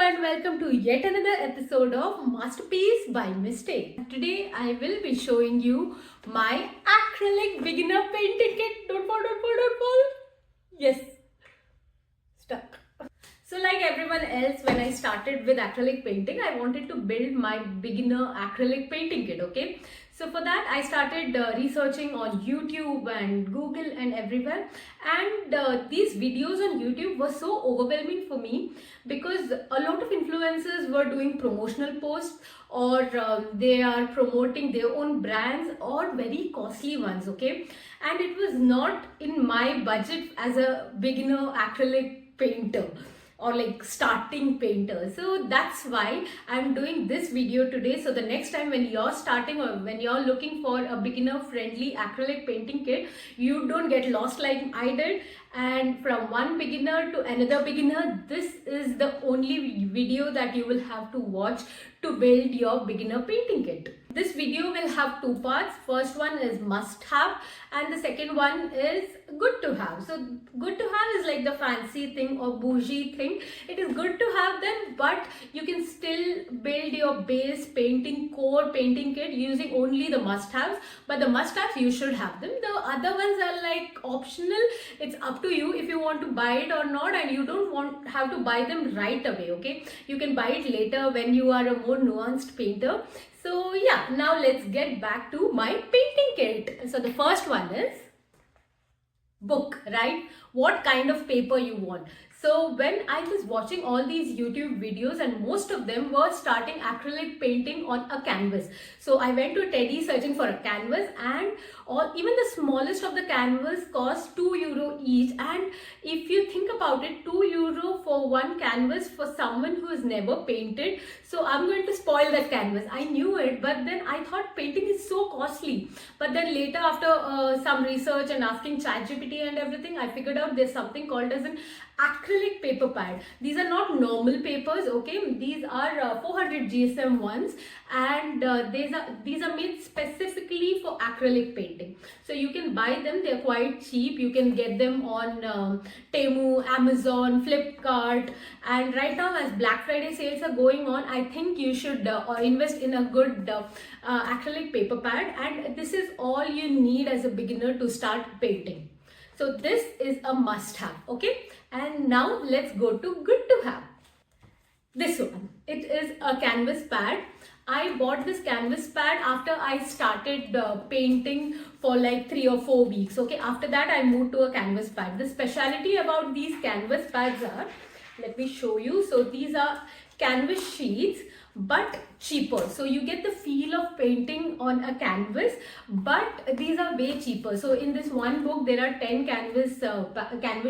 and welcome to yet another episode of Masterpiece by Mistake. Today I will be showing you my acrylic beginner painting kit. Don't fall. Yes, stuck. So like everyone else, when I started with acrylic painting, I wanted to build my beginner acrylic painting kit, okay? So for that, I started researching on YouTube and Google and everywhere. And these videos on YouTube were so overwhelming for me because a lot of influencers were doing promotional posts or they are promoting their own brands or very costly ones, okay? And it was not in my budget as a beginner acrylic painter or like starting painter. So that's why I'm doing this video today. So the next time when you're starting or when you're looking for a beginner friendly acrylic painting kit, you don't get lost like I did. And from one beginner to another beginner, this is the only video that you will have to watch to build your beginner painting kit. This video will have two parts. First one is must have and the second one is good to have. So good to have is like the fancy thing or bougie thing. It is good to have them, but you can still build your base painting core painting kit using only the must haves. But the must haves you should have them. The other ones are like optional. It's up to you if you want to buy it or not, and you don't have to buy them right away, okay? You can buy it later when you are a more nuanced painter. So yeah, now let's get back to my painting kit. So the first one is book, right? What kind of paper you want. So when I was watching all these YouTube videos, and most of them were starting acrylic painting on a canvas. So I went to Teddy searching for a canvas, and even the smallest of the canvas cost €2 each. And if you think about it, €2 for one canvas for someone who has never painted. So I'm going to spoil that canvas. I knew it, but then I thought painting is so costly. But then later, after some research and asking ChatGPT and everything, I figured out there's something called as an acrylic paper pad. These are not normal papers, okay? These are 400 GSM ones, and these are made specifically for acrylic painting. So you can buy them. They're quite cheap. You can get them on Temu, Amazon, Flipkart, and right now as Black Friday sales are going on, I think you should invest in a good acrylic paper pad, and this is all you need as a beginner to start painting. So this is a must have, okay? And now let's go to good to have. This one, it is a canvas pad. I bought this canvas pad after I started painting for like 3 or 4 weeks, okay? After that I moved to a canvas pad. The speciality about these canvas pads are, let me show you. So these are canvas sheets, but cheaper. So you get the feel of painting on a canvas, but these are way cheaper. So in this one book there are 10 canvas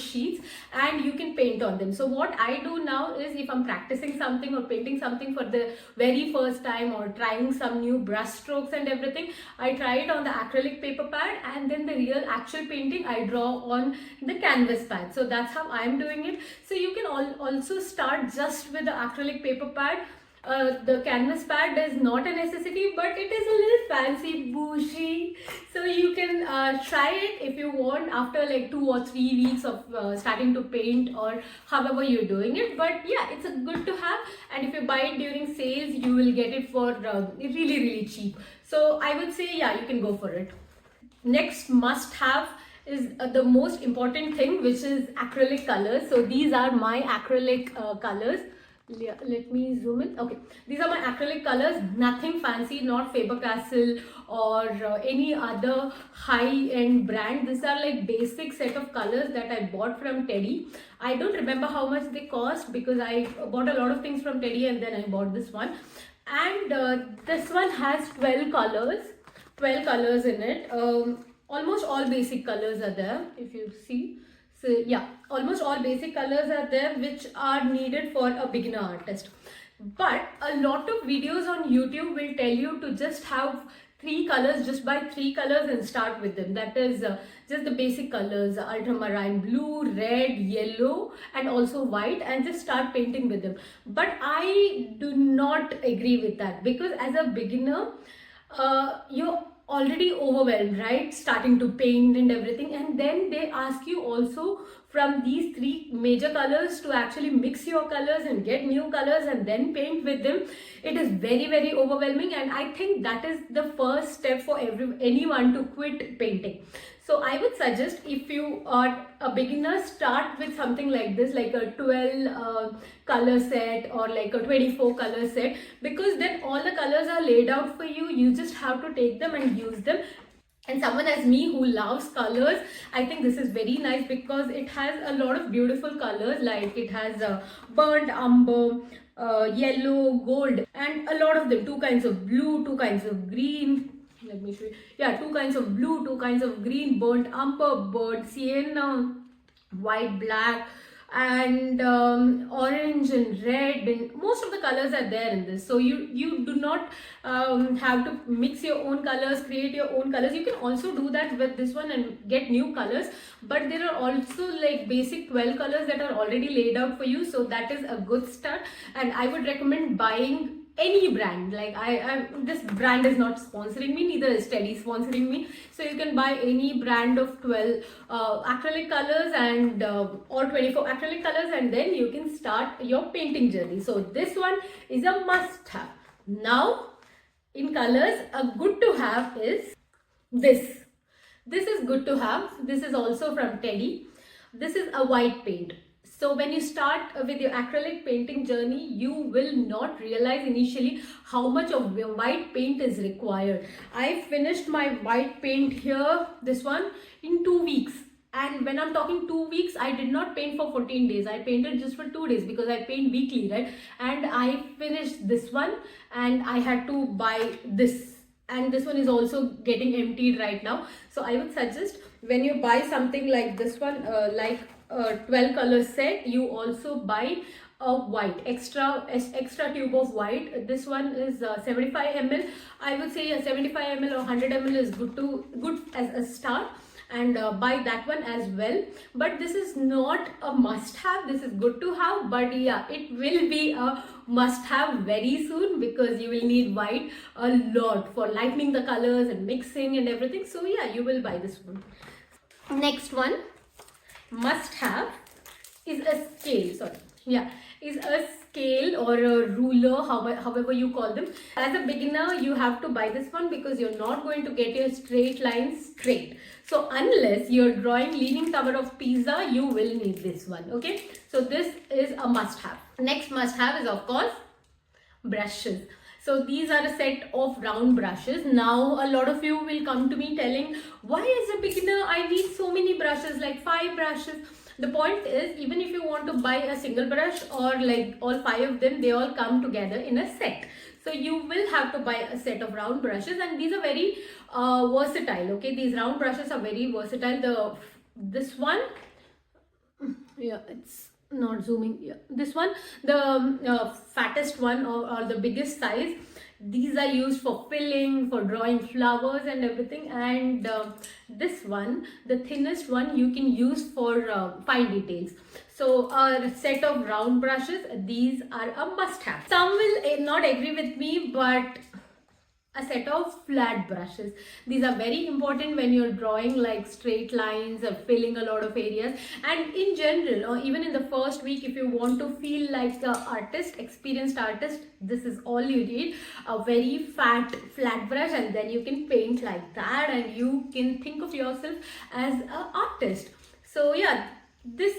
sheets, and you can paint on them. So what I do now is, if I'm practicing something or painting something for the very first time or trying some new brush strokes and everything, I try it on the acrylic paper pad, and then the real actual painting I draw on the canvas pad. So that's how I'm doing it. So you can also start just with the acrylic paper pad. The canvas pad is not a necessity, but it is a little fancy bougie. So you can try it if you want after like 2 or 3 weeks of starting to paint, or however you're doing it. But yeah, it's a good to have, and if you buy it during sales, you will get it for really cheap. So I would say yeah, you can go for it. Next must have is the most important thing, which is acrylic colors. So these are my acrylic colors. Let me zoom in. Okay, these are my acrylic colors. Nothing fancy, not Faber-Castell or any other high-end brand. These are like basic set of colors that I bought from Teddy. I don't remember how much they cost because I bought a lot of things from Teddy and then I bought this one. And this one has 12 colors in it. Almost all basic colors are there, if you see. So yeah, almost all basic colors are there which are needed for a beginner artist. But a lot of videos on YouTube will tell you to just have 3 colors, just buy 3 colors and start with them. That is just the basic colors, ultramarine blue, red, yellow, and also white, and just start painting with them. But I do not agree with that, because as a beginner, you're already overwhelmed, right? Starting to paint and everything, and then they ask you also from these three major colors to actually mix your colors and get new colors and then paint with them, it is very, very overwhelming, and I think that is the first step for anyone to quit painting. So I would suggest, if you are a beginner, start with something like this, like a 12 color set or like a 24 color set, because then all the colors are laid out for you. You just have to take them and use them. And someone as me who loves colors, I think this is very nice because it has a lot of beautiful colors, like it has a burnt umber, yellow, gold, and a lot of them, two kinds of blue, two kinds of green. Let me show you. Yeah, two kinds of blue, two kinds of green, burnt umber, burnt sienna, white, black, and orange and red, and most of the colors are there in this. So you do not have to mix your own colors, create your own colors. You can also do that with this one and get new colors, but there are also like basic 12 colors that are already laid out for you, so that is a good start. And I would recommend buying any brand. Like this brand is not sponsoring me, neither is Teddy sponsoring me, so you can buy any brand of 12 acrylic colors and or 24 acrylic colors, and then you can start your painting journey. So this one is a must have. Now in colors, a good to have is this is good to have. This is also from Teddy. This is a white paint. So when you start with your acrylic painting journey, you will not realize initially how much of white paint is required. I finished my white paint here, this one, in 2 weeks. And when I'm talking 2 weeks, I did not paint for 14 days. I painted just for 2 days because I paint weekly, right? And I finished this one and I had to buy this. And this one is also getting emptied right now. So I would suggest, when you buy something like this one, like a 12 color set, you also buy a white extra tube of white. This one is 75 ml. I would say a 75 ml or 100 ml is good as a start, and buy that one as well. But this is not a must have, this is good to have, but yeah, it will be a must have very soon, because you will need white a lot for lightening the colors and mixing and everything. So yeah, you will buy this one. Next one must have is a scale. Is a scale or a ruler, however you call them. As a beginner, you have to buy this one because you're not going to get your straight lines straight. So unless you're drawing Leaning Tower of Pisa, you will need this one. Okay, so this is a must have. Next must have is, of course, brushes. So these are a set of round brushes. Now a lot of you will come to me telling, why as a beginner I need so many brushes, like 5 brushes. The point is, even if you want to buy a single brush or like all 5 of them, they all come together in a set. So you will have to buy a set of round brushes, and these are very versatile. Okay, these round brushes are very versatile. This one, yeah, it's not zooming. Yeah, this one, the fattest one, or the biggest size, these are used for filling, for drawing flowers and everything. And this one, the thinnest one, you can use for fine details. So a set of round brushes, these are a must have. Some will not agree with me, but a set of flat brushes, these are very important when you're drawing like straight lines or filling a lot of areas. And in general, or even in the first week, if you want to feel like the experienced artist, this is all you need, a very fat flat brush, and then you can paint like that and you can think of yourself as an artist. So yeah, this,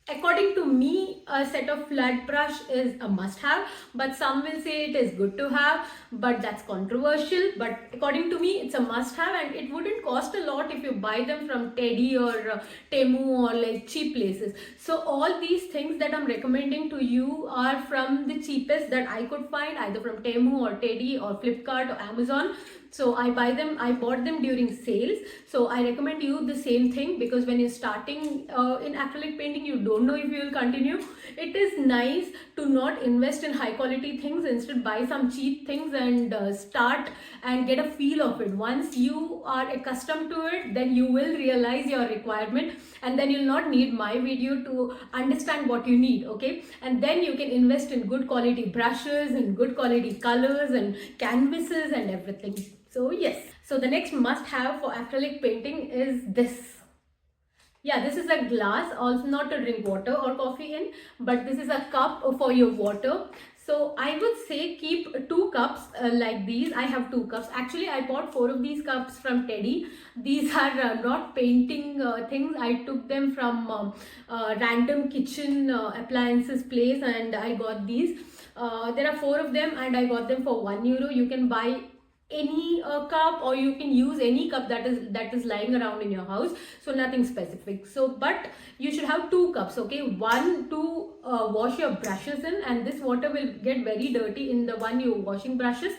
according to me, a set of flat brush is a must have, but some will say it is good to have, but that's controversial. But according to me, it's a must have, and it wouldn't cost a lot if you buy them from Teddy or Temu or like cheap places. So all these things that I'm recommending to you are from the cheapest that I could find, either from Temu or Teddy or Flipkart or Amazon. So I bought them during sales. So I recommend you the same thing, because when you're starting in acrylic painting, you don't know if you will continue. It is nice to not invest in high quality things, instead buy some cheap things and start and get a feel of it. Once you are accustomed to it, then you will realize your requirement, and then you'll not need my video to understand what you need. Okay, and then you can invest in good quality brushes and good quality colors and canvases and everything. So yes, so the next must have for acrylic painting is this. Yeah, this is a glass, also not to drink water or coffee in, but this is a cup for your water. So I would say keep 2 cups like these. I have 2 cups. Actually, I bought 4 of these cups from Teddy. These are not painting things. I took them from random kitchen appliances place, and I got these. There are 4 of them, and I got them for €1. You can buy any cup, or you can use any cup that is lying around in your house, so nothing specific. So but you should have 2 cups, okay? One to wash your brushes in, and this water will get very dirty in the one you're washing brushes,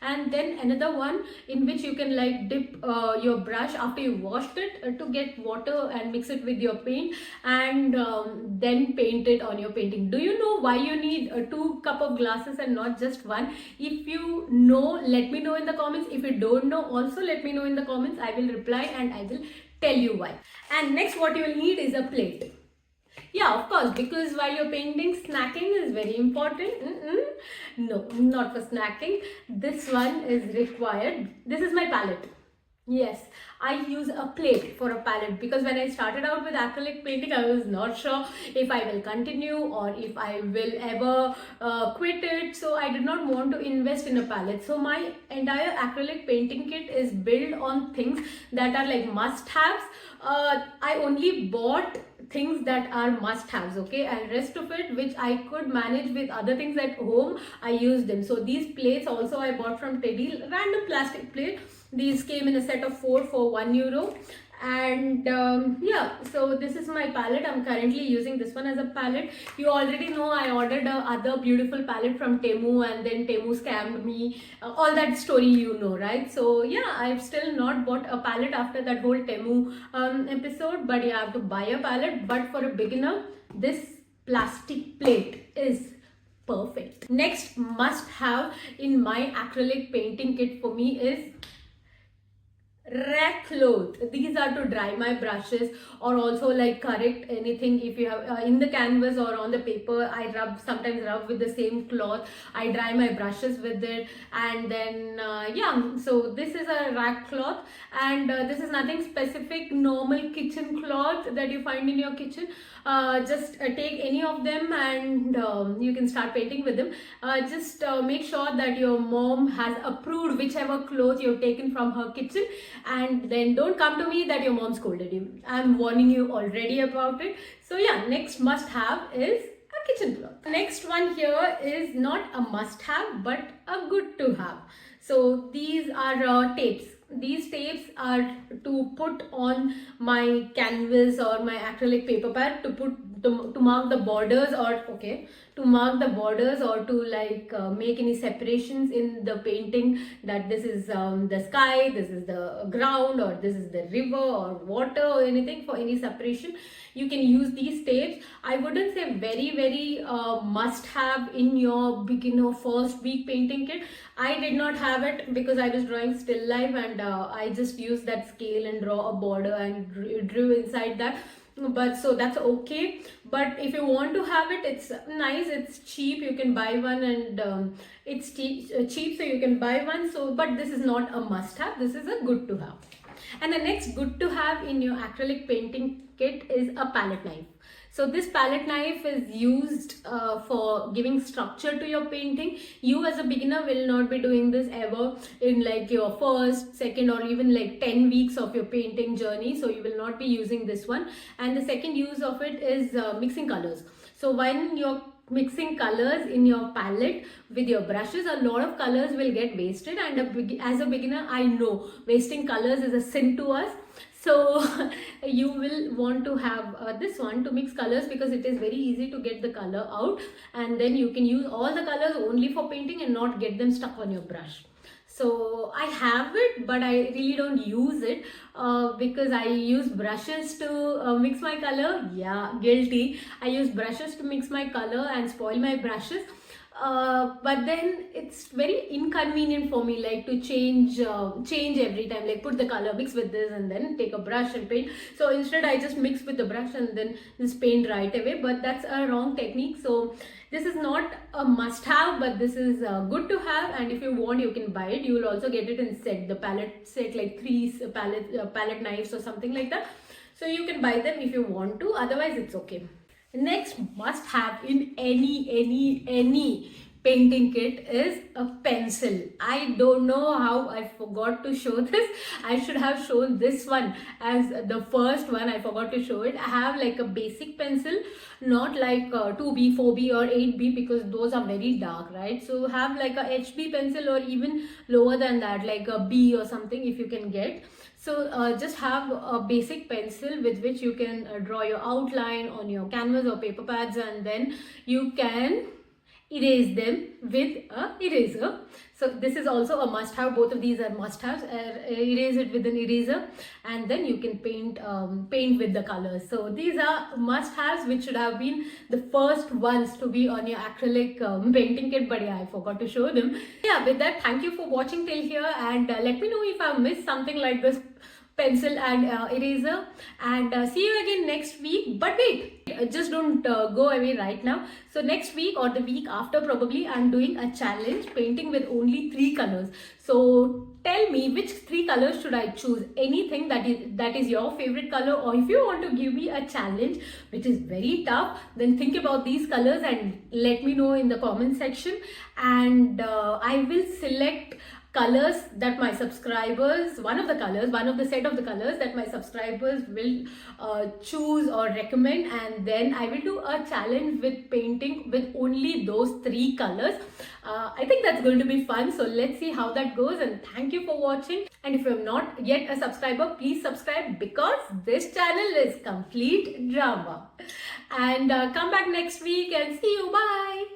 and then another one in which you can like dip your brush after you washed it to get water and mix it with your paint, and then paint it on your painting. Do you know why you need 2 cup of glasses and not just one? If you know, let me know in the comments. If you don't know, also let me know in the comments. I will reply and I will tell you why. And next, what you will need is a plate. Yeah, of course, because while you're painting, snacking is very important. No, not for snacking. This one is required. This is my palette. Yes, I use a plate for a palette because when I started out with acrylic painting, I was not sure if I will continue or if I will ever quit it. So I did not want to invest in a palette. So my entire acrylic painting kit is built on things that are like must-haves. I only bought things that are must-haves, okay, and rest of it which I could manage with other things at home, I used them. So these plates also I bought from Teddy, random plastic plate. These came in a set of 4 for €1. And yeah, so this is my palette. I'm currently using this one as a palette. You already know I ordered a other beautiful palette from Temu, and then Temu scammed me. All that story you know, right? So yeah, I've still not bought a palette after that whole Temu episode, but you have to buy a palette. But for a beginner, this plastic plate is perfect. Next must have in my acrylic painting kit for me is rack cloth. These are to dry my brushes, or also like correct anything if you have in the canvas or on the paper. I sometimes rub with the same cloth. I dry my brushes with it, and then yeah, so this is a rack cloth, and this is nothing specific, normal kitchen cloth that you find in your kitchen. Just take any of them, and you can start painting with them. Just make sure that your mom has approved whichever cloth you've taken from her kitchen, and then don't come to me that your mom scolded you. I'm warning you already about it. So yeah, next must have is a kitchen cloth. Next one here is not a must have but a good to have. So these are tapes. These tapes are to put on my canvas or my acrylic paper pad, to mark the borders, or okay, to mark the borders, or to like make any separations in the painting, that this is the sky, this is the ground, or this is the river or water, or anything. For any separation you can use these tapes. I wouldn't say very must have in your beginner first week painting kit. I did not have it because I was drawing still life, and I just used that scale and draw a border and drew inside that. But so that's okay. But if you want to have it, it's nice, it's cheap, you can buy one, and it's cheap, so you can buy one. So but this is not a must have, this is a good to have. And the next good to have in your acrylic painting kit is a palette knife. So this palette knife is used for giving structure to your painting. You as a beginner will not be doing this ever in like your first, second, or even like 10 weeks of your painting journey. So you will not be using this one. And the second use of it is mixing colors. So when you're mixing colors in your palette with your brushes, a lot of colors will get wasted, and as a beginner I know wasting colors is a sin to us. So you will want to have this one to mix colors, because it is very easy to get the color out, and then you can use all the colors only for painting and not get them stuck on your brush. So I have it, but I really don't use it because I use brushes to mix my color. Yeah, guilty. I use brushes to mix my color and spoil my brushes. But then it's very inconvenient for me, like to change every time, like put the color, mix with this, and then take a brush and paint. So instead I just mix with the brush and then just paint right away. But that's a wrong technique. So this is not a must have, but this is good to have, and if you want you can buy it. You will also get it in set, the palette set, like 3 palette knives or something like that. So you can buy them if you want to, otherwise it's okay. Next must have in any painting kit is a pencil. I don't know how I forgot to show this. I should have shown this one as the first one. I forgot to show it. I have like a basic pencil, not like 2B, 4B or 8B, because those are very dark, right? So have like a HB pencil or even lower than that, like a B or something if you can get. So just have a basic pencil with which you can draw your outline on your canvas or paper pads, and then you can erase them with a eraser. So this is also a must have. Both of these are must haves. Erase it with an eraser, and then you can paint with the colors. So these are must haves which should have been the first ones to be on your acrylic painting kit, but yeah, I forgot to show them. Yeah, with that, thank you for watching till here, and let me know if I missed something like this pencil and eraser, and see you again next week. But wait, just don't go away right now. So next week or the week after probably, I'm doing a challenge painting with only 3 colors. So tell me which 3 colors should I choose. Anything that is your favorite color, or if you want to give me a challenge which is very tough, then think about these colors and let me know in the comment section, and I will select colors that my subscribers, one of the set of the colors that my subscribers will choose or recommend, and then I will do a challenge with painting with only those 3 colors. I think that's going to be fun, so let's see how that goes, and thank you for watching. And if you're not yet a subscriber, please subscribe, because this channel is complete drama. And come back next week and see you. Bye.